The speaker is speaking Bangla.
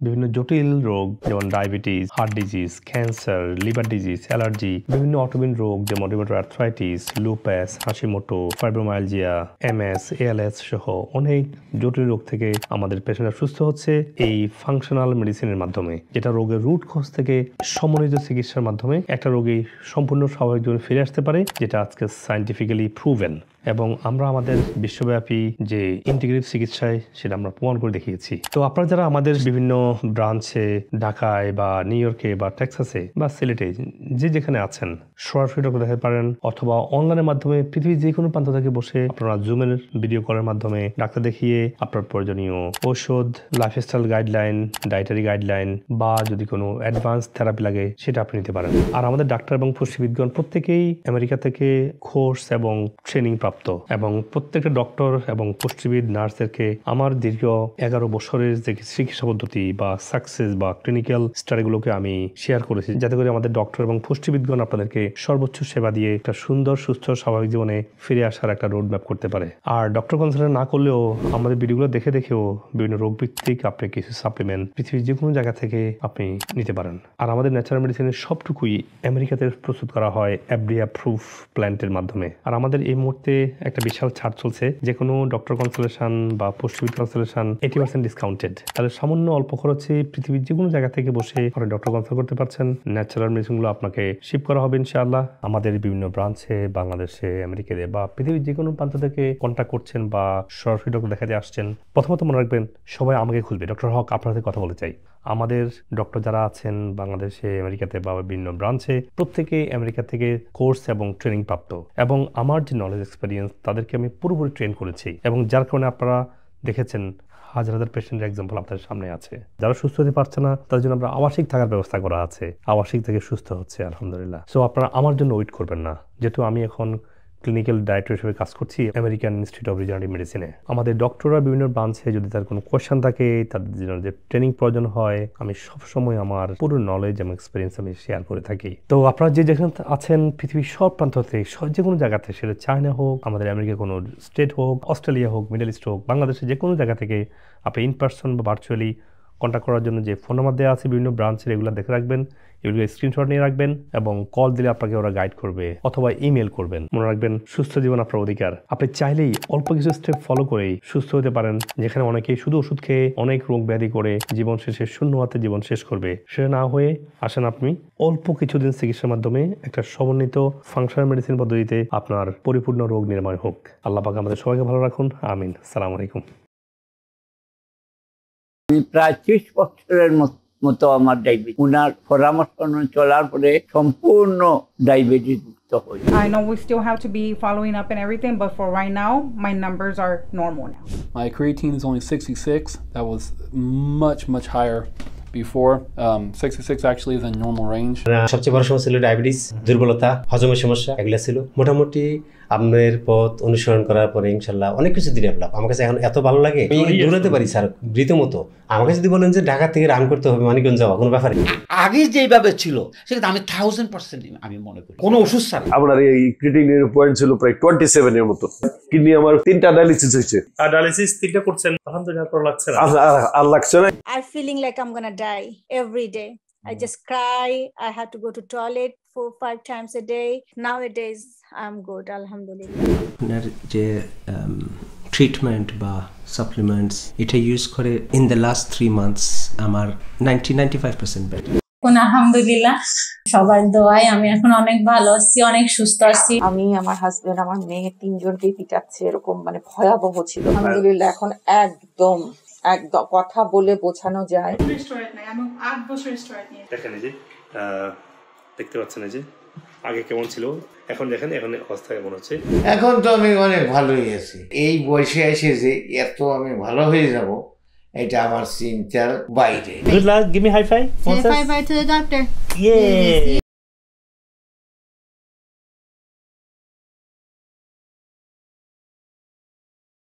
বিভিন্ন জটিল রোগ যেমন diabetes, heart disease, cancer, liver disease, allergy, বিভিন্ন অটোইমিউন রোগ যেমন rheumatoid arthritis, lupus, Hashimoto, fibromyalgia, MS, ALS সহ অনেক জটিল রোগ থেকে আমাদের পেশেন্টরা সুস্থ হচ্ছে এই ফাংশনাল মেডিসিনের মাধ্যমে, যেটা রোগের রুট কজ থেকে সমন্বিত চিকিৎসার মাধ্যমে একটা রোগী সম্পূর্ণ স্বাভাবিক জীবনে ফিরে আসতে পারে, যেটা আজকে সায়েন্টিফিক্যালি প্রুভেন। এবং আমরা আমাদের বিশ্বব্যাপী যে ইন্টিগ্রেটিভ চিকিৎসায় সেটা আমরা প্রমাণ করে দেখিয়েছি। তো আপনারা যারা আমাদের বিভিন্ন ব্রাঞ্চে ঢাকায় বা নিউ ইয়র্কে বা টেক্সাসে বা সিলেটে যে যেখানে আছেন সরাসরি ডক্টর দেখাতে পারেন, অথবা অনলাইনের মাধ্যমে পৃথিবীর যে কোনো প্রান্ত থেকে বসে আপনারা জুমের ভিডিও কলের মাধ্যমে ডাক্তার দেখিয়ে আপনার প্রয়োজনীয় ঔষধ, লাইফস্টাইল গাইডলাইন, ডায়েটারি গাইডলাইন বা যদি কোনো অ্যাডভান্স থেরাপি লাগে সেটা আপনি নিতে পারেন। আর আমাদের ডাক্তার এবং পুষ্টিবিদগণ প্রত্যেকেই আমেরিকা থেকে কোর্স এবং ট্রেনিং প্রাপ্ত, এবং প্রত্যেকটা ডক্টর এবং পুষ্টিবিদ নার্সদেরকে আমার দীর্ঘ 11 বছরের যে চিকিৎসা পদ্ধতি বা সাকসেস বা ক্লিনিক্যাল স্টাডিগুলোকে আমি শেয়ার করেছি, যাতে করে আমাদের ডক্টর এবং পুষ্টিবিদগণ আপনাদেরকে সর্বোচ্চ সেবা দিয়ে একটা সুন্দর সুস্থ স্বাভাবিক জীবনে ফিরে আসার একটা রোড ম্যাপ করতে পারে। আর ডক্টর কনসাল্ট না করলেও আমাদের ভিডিওগুলো দেখেও বিভিন্ন রোগ ভিত্তিক আপনি কিছু সাপ্লিমেন্ট পৃথিবীর যে কোনো জায়গা থেকে আপনি নিতে পারেন। আর আমাদের ন্যাচারাল মেডিসিনের সবটুকুই আমেরিকাতে প্রস্তুত করা হয় এফডিএ অ্যাপ্রুভ প্ল্যান্টের মাধ্যমে। আর আমাদের এই মুহূর্তে একটা বিশাল ছাড় চলছে, যে কোনো ডক্টর কনসালটেশন বা পুষ্টিবিদ কনসালটেশন 80% ডিসকাউন্টেড। তাহলে সামান্য অল্প খরচে পৃথিবীর যে কোনো জায়গা থেকে বসে আপনি ডক্টর কনসাল্ট করতে পারছেন। ন্যাচারাল মেডিসিনগুলো আপনাকে শিপ করা হবে ইনশাআল্লাহ। আমাদের বিভিন্ন ব্রাঞ্চে বাংলাদেশে, আমেরিকাতে বা পৃথিবীর যে কোনো প্রান্ত থেকে কন্ট্যাক্ট করছেন বা সরাসরি ডক্টর দেখাতে আসছেন, প্রথমত মনে রাখবেন সবাই আমাকে খুঁজবে। ডক্টর হক আপনার সাথে কথা বলতে চাই। আমাদের ডক্টর যারা আছেন বাংলাদেশে, আমেরিকাতে বা বিভিন্ন ব্রাঞ্চে, প্রত্যেকে আমেরিকা থেকে কোর্স এবং ট্রেনিং প্রাপ্ত, এবং আমার যে নলেজ এক্সপেরিয়েন্স তাদেরকে আমি পুরোপুরি ট্রেন করেছি, এবং যার কারণে আপনারা দেখেছেন হাজার হাজার পেশেন্টের এক্সাম্পল আপনাদের সামনে আছে। যারা সুস্থ হতে পারছে না তাদের জন্য আমরা আবাসিক থাকার ব্যবস্থা করা আছে, আবাসিক থেকে সুস্থ হচ্ছে আলহামদুলিল্লাহ। সো আপনারা আমার জন্য ওয়েট করবেন না, যেহেতু আমি এখন ক্লিনিক্যাল ডাইরেক্টর হিসেবে কাজ করছি আমেরিকান ইনস্টিটিউট অফ রিজেনারেটিভ মেডিসিনে। আমাদের ডক্টররা বিভিন্ন ব্রাঞ্চে যদি তার কোনো কোয়েশ্চেন থাকে, তাদের জন্য যে ট্রেনিং প্রয়োজন হয়, আমি সবসময় আমার পুরো নলেজ এবং এক্সপিরিয়েন্স আমি শেয়ার করে থাকি। তো আপনারা যে যেখানে আছেন পৃথিবীর সব প্রান্ত থেকে, যে কোনো জায়গাতে, সেটা চায়না হোক, আমাদের আমেরিকার কোনো স্টেট হোক, অস্ট্রেলিয়া হোক, মিডল ইস্ট হোক, বাংলাদেশের যে কোনো জায়গা থেকে আপনি ইন পার্সন বা ভার্চুয়ালি কন্ট্যাক্ট করার জন্য যে ফোন নাম্বার দেওয়া আছে বিভিন্ন ব্রাঞ্চের, এগুলো দেখে রাখবেন, এগুলো স্ক্রিনশট নিয়ে রাখবেন, এবং কল দিলে আপনাকে ওরা গাইড করবে অথবা ইমেল করবেন। মনে রাখবেন সুস্থ জীবন আপনার অধিকার। আপনি চাইলেই অল্প কিছু স্টেপ ফলো করেই সুস্থ হতে পারেন, যেখানে অনেকেই শুধু ওষুধ খেয়ে অনেক রোগ ব্যাধি করে জীবন শেষে শূন্য হাতে জীবন শেষ করবে। সেটা না হয়ে আসেন আপনি অল্প কিছুদিন চিকিৎসার মাধ্যমে একটা সমন্বিত ফাংশনাল মেডিসিন পদ্ধতিতে আপনার পরিপূর্ণ রোগ নিরাময় হোক। আল্লাহ পাক আমাদের সবাইকে ভালো রাখুন, আমিন। আসসালামু আলাইকুম। প্রায় 30 বছরের মতো আমার ডায়াবেটিস, ওনার পরামর্শ চলার পরে সম্পূর্ণ ডায়াবেটিস মুক্ত হই। I know we still have to be following up and everything, but for right now, my numbers are normal now. My creatine is only 66. That was much higher before. 66 actually is in normal range. সবচেয়ে বড় সমস্যা ছিল ডায়াবেটিস, দুর্বলতা, হজমের সমস্যা, এগুলো ছিল। মোটামুটি আপনার পথ অনুসরণ করার পরে ইনশাল্লাহ অনেক কিছু দিয়ে ডেভেলপ। আমার কাছে এখন এত ভালো লাগে, আমি দৌড়াতে পারি স্যার রীতিমতো। আমাকে যদি বলেন যে ঢাকা থেকে রান করতে হবে মানিকগঞ্জ যাওয়া, কোনো ব্যাপার নেই। আগে যেভাবে ছিল সেটা আমি 1000% আমি মনে করি কোনো ওষুধ ছাড়া। আমার এই ক্রিটিনিনের পয়েন্ট ছিল প্রায় 27 এর মতো। কিডনি আমার 3টা ডায়ালিসিস হয়েছে। আর ডায়ালিসিস 3টা করছেন, আলহামদুলিল্লাহ ভালো লাগছে না? আর লাগছে না। I'm feeling like I'm gonna die every day. I just cry. I had to go to toilet 4-5 times a day. Nowadays, I'm good, alhamdulillah. আপনার যে ট্রিটমেন্ট বা সাপ্লিমেন্টস এটা ইউজ করে ইন দ্য লাস্ট 3 মান্থস আমার 95% বেটার। আলহামদুলিল্লাহ সবার দোয়ায় আমি এখন অনেক ভালো আছি, অনেক সুস্থ আছি। আমি, আমার হাজবেন্ড, আমার মেয়ে 3 জনকেই পিটাচ্ছে, এরকম মানে ভয়াবহ ছিল। আলহামদুলিল্লাহ এখন একদম কথা বলে বোঝানো যায়। দেখেন এই যে দেখতে পাচ্ছেন এই যে আগে কেমন ছিল, এখন দেখেন এখন অবস্থা কেমন হচ্ছে। এখন তো আমি অনেক ভালোই আছি। এই বয়সে এসে যে এত আমি ভালো হয়ে যাব এটা আমার চিন্তার বাইরে। Good luck, give me high five. Say bye bye to the doctor. Yeah.